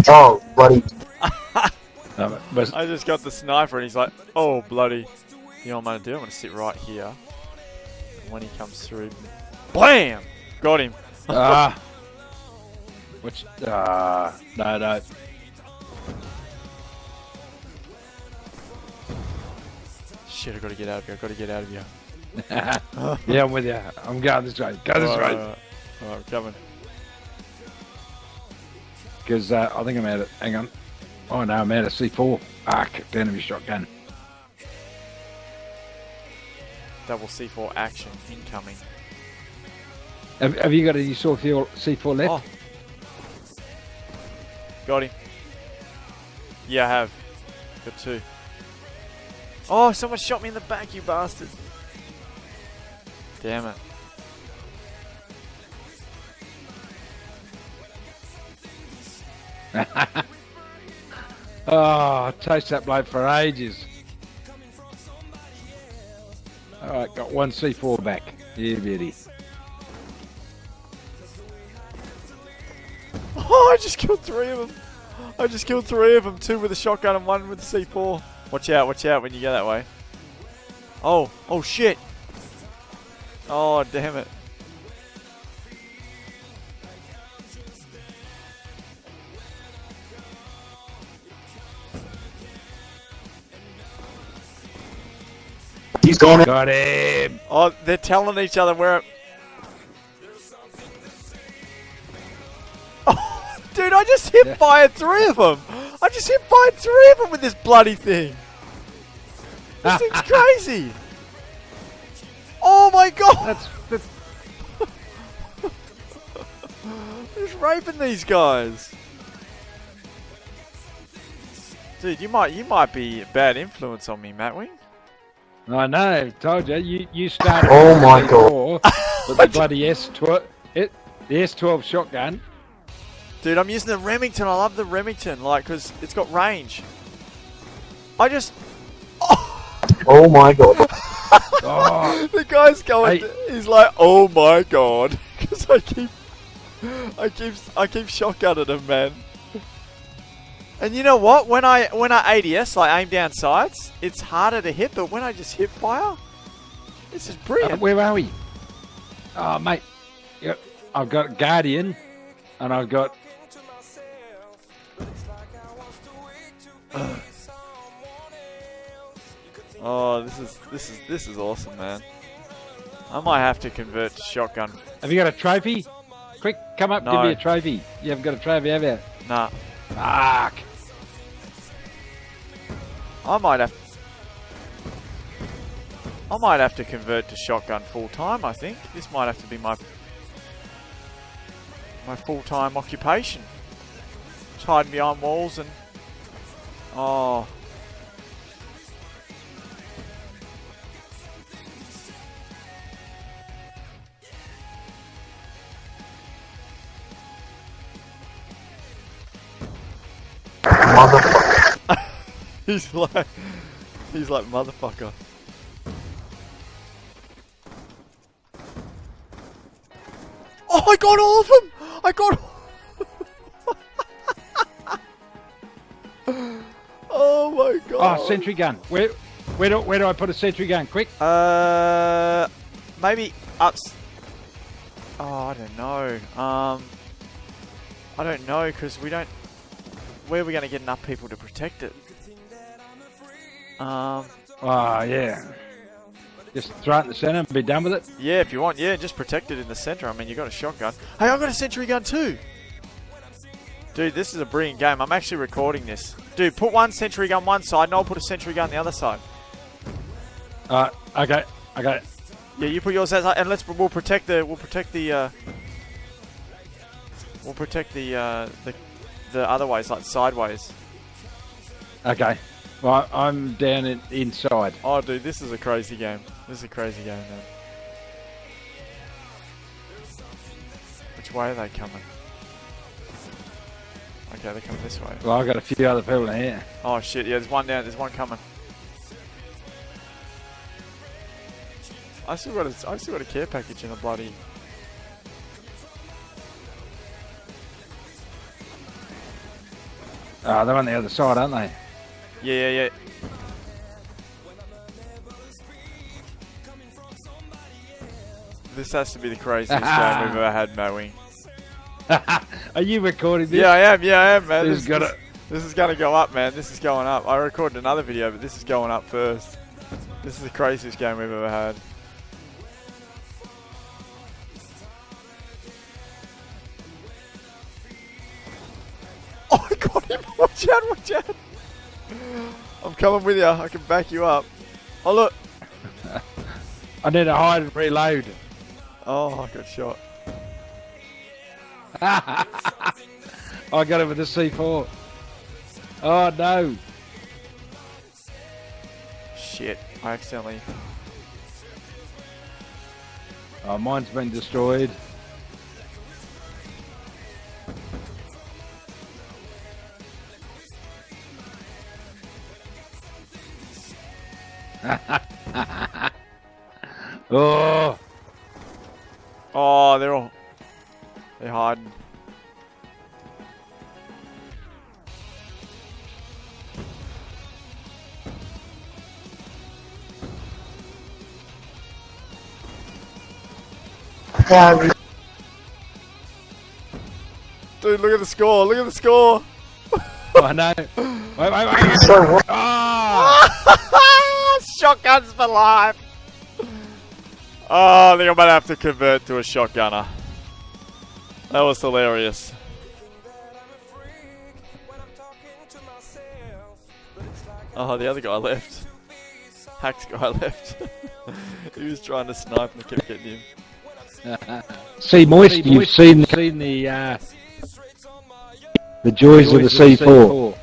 Oh, bloody. I just got the sniper and he's like, oh, bloody. You know what I'm going to do? I'm going to sit right here. And when he comes through, blam! Got him. Which, no. Shit, I got to get out of here. I got to get out of here. Yeah, I'm with you. I'm going this way. Go this way. Alright, I'm coming. Because I think I'm out of, hang on. Oh no, I'm out of C4. Kicked enemy shotgun. Double C4 action incoming. Have you got any C4 left? Oh. Got him. Yeah, I have. Got 2. Oh, someone shot me in the back, you bastard. Damn it. Oh, I chased that bloke for ages. Alright, got 1 C4 back. Yeah, beauty. Oh, I just killed 3 of them. I just killed 3 of them. 2 with a shotgun and 1 with the C4. Watch out when you go that way. Oh shit. Oh, damn it. He's gone. Got him. Oh, they're telling each other where. Oh, dude, I just hip fired 3 of them. I just hip fired 3 of them with this bloody thing. This thing's crazy. Oh my god. That's Just raping these guys. Dude, you might be a bad influence on me, Mattwing. I know, I told you. You started. Oh my god. With the bloody S12, the S12 shotgun. Dude, I'm using the Remington. I love the Remington, like, because it's got range. I just. Oh my god. Oh, The guy's going. Hey. He's like, oh my god, because I keep shotgunning him, man. And you know what? When I ADS, like aim down sights, it's harder to hit. But when I just hip fire, this is brilliant. where are we? Oh, mate. Yep. I've got Guardian, and I've got. Oh, this is awesome, man. I might have to convert to shotgun. Have you got a trophy? Quick, come up, No. give me a trophy. You haven't got a trophy, have you? Nah, Fuck. I might have to convert to shotgun full time. I think this might have to be my full time occupation. Just hiding behind walls and oh. Motherfucker. He's like motherfucker. Oh, I got all of them! I got. Oh my god! Oh, sentry gun. Where do I put a sentry gun? Quick. Maybe ups. Oh, I don't know. I don't know because we don't. Where are we going to get enough people to protect it? Oh, yeah. Just throw it in the center and be done with it. Yeah, if you want, yeah, just protect it in the center. I mean, you got a shotgun. Hey, I got a sentry gun too. Dude, this is a brilliant game. I'm actually recording this. Dude, put one sentry gun one side, and I'll put a sentry gun the other side. Okay. Yeah, you put yours outside, and we'll protect the other ways, like sideways. Okay. Well, I'm down inside. Oh, dude, this is a crazy game. This is a crazy game, man. Which way are they coming? Okay, they're coming this way. Well, I've got a few other people in here. Oh shit! Yeah, there's one down. There's one coming. I still got a care package in a bloody. Oh, they're on the other side, aren't they? Yeah. This has to be the craziest game we've ever had, Mattwing. Are you recording this? Yeah, I am, man. This is gonna go up, man. This is going up. I recorded another video, but this is going up first. This is the craziest game we've ever had. Oh, I got him! Watch out! I'm coming with you. I can back you up. Oh, look. I need to hide and reload. Oh, I got shot. I got him with the C4. Oh, no. Shit. I accidentally... Oh, mine's been destroyed. Oh. Oh, they're hiding. Dude, look at the score! Look at the score! I know. Wait. So what? Oh! Shotguns for life! Oh, I think I might have to convert to a shotgunner. That was hilarious. Oh, the other guy left. Hack's guy left. He was trying to snipe and I kept getting him. See, Moist, you've seen the joys of the C4.